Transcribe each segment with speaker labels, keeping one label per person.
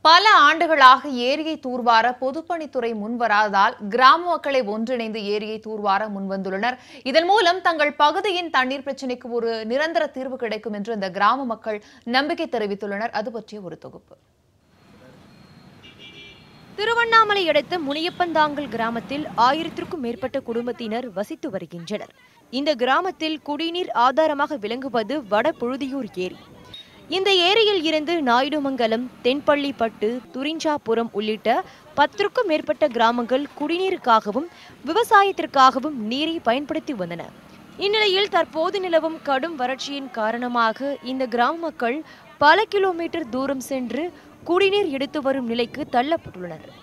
Speaker 1: பல ஆண்டுகளாக ஏரியை தூர்வார பொதுப்பணித்துறை முன்வராததால் கிராம மக்களை ஒன்றிணைந்து ஏரியை தூர்வார முன்வந்துள்ளனர். இதன் மூலம் தங்கள் பகுதியின் தண்ணீர் பிரச்சினைக்கு ஒரு நிரந்தர தீர்வு கிடைக்கும் என்று இந்த கிராம மக்கள் நம்பிக்கை தெரிவித்துள்ளனர். அது பற்றிய ஒரு தொகுப்பு.
Speaker 2: திருவண்ணாமலை அடுத்த முனியப்பந்தாங்கல் கிராமத்தில் 1000க்கும் மேற்பட்ட குடும்பத்தினர் வசித்து வருகின்றனர். இந்த கிராமத்தில் குடிநீர் ஆதாரமாக விளங்குவது வடபுழுதியூர் ஏரி. இந்த ஏரியில் இருந்து நாயுடுமங்கலம், தென்பள்ளிப்பட்டு, துரிஞ்சாபுரம் உள்ளிட்ட 10க்கும் மேற்பட்ட கிராமங்கள் குடிநீருக்காகவும் விவசாயத்திற்காகவும் நீரை பயன்படுத்தி வந்தன. இந்நிலையில் தற்போது நிலவும் கடும் வறட்சியின் காரணமாக இந்த கிராம மக்கள் பல கிலோமீட்டர் தூரம் சென்று குடிநீர் எடுத்து வரும் நிலைக்கு தள்ளப்பட்டுள்ளனர்.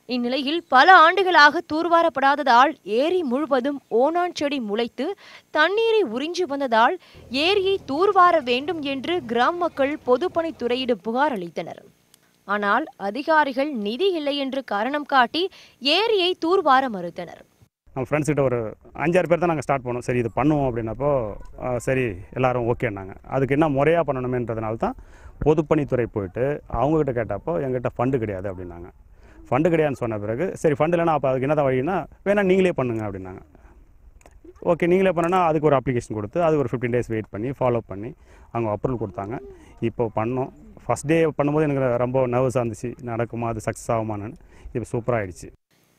Speaker 2: இந்நிலையில் பல ஆண்டுகளாக தூர்வாரப்படாததால் ஏரி முழுவதும் ஓணான் செடி முளைத்து தண்ணீரை உறிஞ்சி வந்ததால் ஏரியை தூர்வார வேண்டும் என்று கிராம மக்கள் பொதுப்பணித்துறையிடம் புகார் அளித்தனர். ஆனால் அதிகாரிகள் நிதி இல்லை என்று காரணம் காட்டி ஏரியை தூர்வார மறுத்தனர்.
Speaker 3: நம்ம ஃப்ரெண்ட்ஸ் கிட்ட ஒரு 5-6 பேர் தான் நாங்கள் ஸ்டார்ட் பண்ணோம். சரி இது பண்ணுவோம் அப்படின்னப்போ சரி எல்லாரும் ஓகேன்னாங்க. அதுக்கு என்ன முறையாக பண்ணணுமேன்றதுனால தான் பொதுப்பணித்துறை போயிட்டு அவங்கக்கிட்ட கேட்டப்போ எங்கிட்ட ஃபண்டு கிடையாது அப்படின்னாங்க. ஃபண்டு கிடையாதுன்னு சொன்ன பிறகு சரி ஃபண்டு இல்லைனா அப்போ அதுக்கு என்ன வழின்னா வேணால் நீங்களே பண்ணுங்க அப்படின்னாங்க. ஓகே நீங்களே பண்ணனா அதுக்கு ஒரு அப்ளிகேஷன் கொடுத்து அது ஒரு 15 days வெயிட் பண்ணி ஃபாலோ பண்ணி அவங்க அப்ரூவல் கொடுத்தாங்க. இப்போ பண்ணோம். ஃபஸ்ட் டே பண்ணும்போது எனக்கு ரொம்ப நர்வஸாக இருந்துச்சு, நடக்குமா அது சக்ஸஸ் ஆகுமான்னு. இப்போ சூப்பராகிடுச்சு.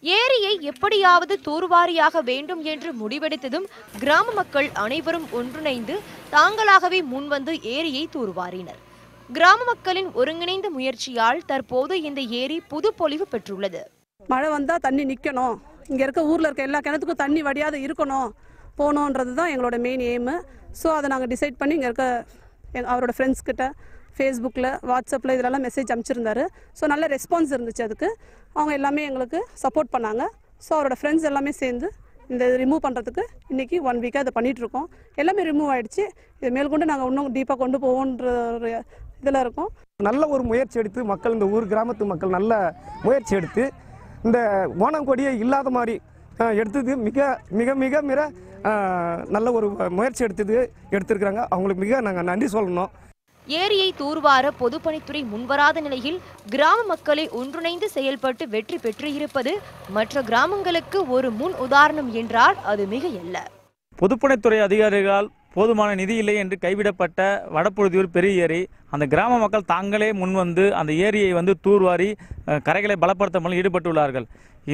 Speaker 2: ஏரியை எப்படியாவது தூர்வாரியாக வேண்டும் என்று முடிவெடுத்ததும் கிராம மக்கள் அனைவரும் ஒன்றிணைந்து தாங்களாகவே முன்வந்து ஏரியை தூர்வாரினர். கிராம மக்களின் ஒருங்கிணைந்த முயற்சியால் தற்போது இந்த ஏரி புது பொலிவு பெற்றுள்ளது.
Speaker 4: மழை வந்தால் தண்ணி நிற்கணும், இங்கே இருக்க ஊரில் இருக்க எல்லா கிணத்துக்கும் தண்ணி வடியாத இருக்கணும் போகணுன்றது தான் எங்களோட மெயின் எய்மு. ஸோ அதை நாங்கள் டிசைட் பண்ணி இங்கே இருக்க அவரோட ஃப்ரெண்ட்ஸ்கிட்ட ஃபேஸ்புக்கில், வாட்ஸ்அப்பில் இதிலெல்லாம் மெசேஜ் அனுப்பிச்சிருந்தாரு. ஸோ நல்ல ரெஸ்பான்ஸ் இருந்துச்சு. அதுக்கு அவங்க எல்லாமே எங்களுக்கு சப்போர்ட் பண்ணாங்க. ஸோ அவரோட ஃப்ரெண்ட்ஸ் எல்லாமே சேர்ந்து இந்த ரிமூவ் பண்ணுறதுக்கு இன்றைக்கி 1 வீக்காக அதை பண்ணிகிட்ருக்கோம். எல்லாமே ரிமூவ் ஆகிடுச்சு. இது மேற்கொண்டு நாங்கள் இன்னும் டீப்பாக கொண்டு போவோன்ற ஒரு இதில் இருக்கோம்.
Speaker 5: நல்ல ஒரு முயற்சி எடுத்து மக்கள், இந்த ஊர் கிராமத்து மக்கள் நல்ல முயற்சி எடுத்து இந்த ஓணாங்கொடியை இல்லாத மாதிரி எடுத்தது மிக மிக மிக மிக நல்ல ஒரு முயற்சி எடுத்திருக்கிறாங்க. அவங்களுக்கு மிக நாங்கள் நன்றி சொல்லணும்.
Speaker 2: ஏரியை தூர்வார பொதுப்பணித்துறை முன்வராத நிலையில் கிராம மக்களை ஒன்றிணைந்து செயல்பட்டு வெற்றி பெற்றிருப்பது மற்ற கிராமங்களுக்கு ஒரு முன் உதாரணம் என்றால் அது மிகையல்ல.
Speaker 6: பொதுப்பணித்துறை அதிகாரிகளால் போதுமான நிதி இல்லை என்று கைவிடப்பட்ட வடபுழுதியூர் பெரிய ஏரி, அந்த கிராம மக்கள் தாங்களே முன்வந்து அந்த ஏரியை தூர்வாரி கரைகளை பலப்படுத்த ஈடுபட்டுள்ளார்கள்.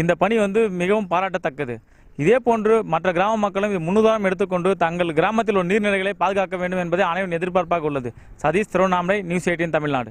Speaker 6: இந்த பணி மிகவும் பாராட்டத்தக்கது. இதே போன்று மற்ற கிராம மக்களும் இது முன்னுதாரணம் எடுத்துக்கொண்டு தங்கள் கிராமத்தில் உள்ள நீர்நிலைகளை பாதுகாக்க வேண்டும் என்பதை அனைவரும் எதிர்பார்ப்பாக உள்ளது. சதீஷ், திருவண்ணாமலை, நியூஸ் 18 தமிழ்நாடு.